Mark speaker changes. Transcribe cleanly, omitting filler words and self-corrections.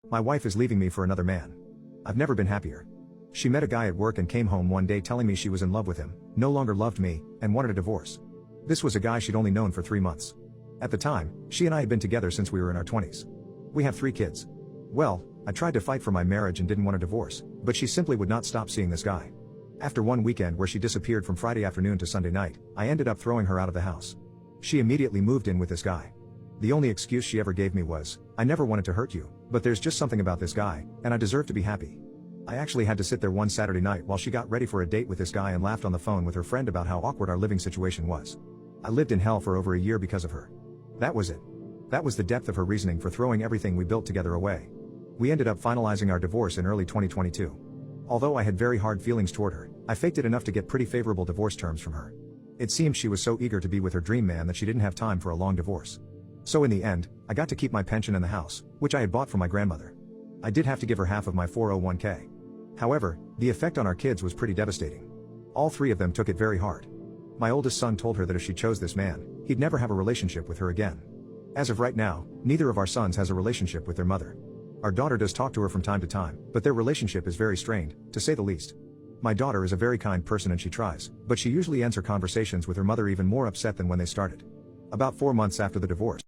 Speaker 1: My wife is leaving me for another man. I've never been happier. She met a guy at work and came home one day telling me she was in love with him, no longer loved me, and wanted a divorce. This was a guy she'd only known for 3 months. At the time, she and I had been together since we were in our 20s. We have 3 kids. Well, I tried to fight for my marriage and didn't want a divorce, but she simply would not stop seeing this guy. After one weekend where she disappeared from Friday afternoon to Sunday night, I ended up throwing her out of the house. She immediately moved in with this guy. The only excuse she ever gave me was, "I never wanted to hurt you, but there's just something about this guy, and I deserve to be happy." I actually had to sit there one Saturday night while she got ready for a date with this guy and laughed on the phone with her friend about how awkward our living situation was. I lived in hell for over a year because of her. That was it. That was the depth of her reasoning for throwing everything we built together away. We ended up finalizing our divorce in early 2022. Although I had very hard feelings toward her, I faked it enough to get pretty favorable divorce terms from her. It seemed she was so eager to be with her dream man that she didn't have time for a long divorce. So in the end, I got to keep my pension and the house, which I had bought for my grandmother. I did have to give her half of my 401k. However, the effect on our kids was pretty devastating. All 3 of them took it very hard. My oldest son told her that if she chose this man, he'd never have a relationship with her again. As of right now, neither of our sons has a relationship with their mother. Our daughter does talk to her from time to time, but their relationship is very strained, to say the least. My daughter is a very kind person and she tries, but she usually ends her conversations with her mother even more upset than when they started. About 4 months after the divorce,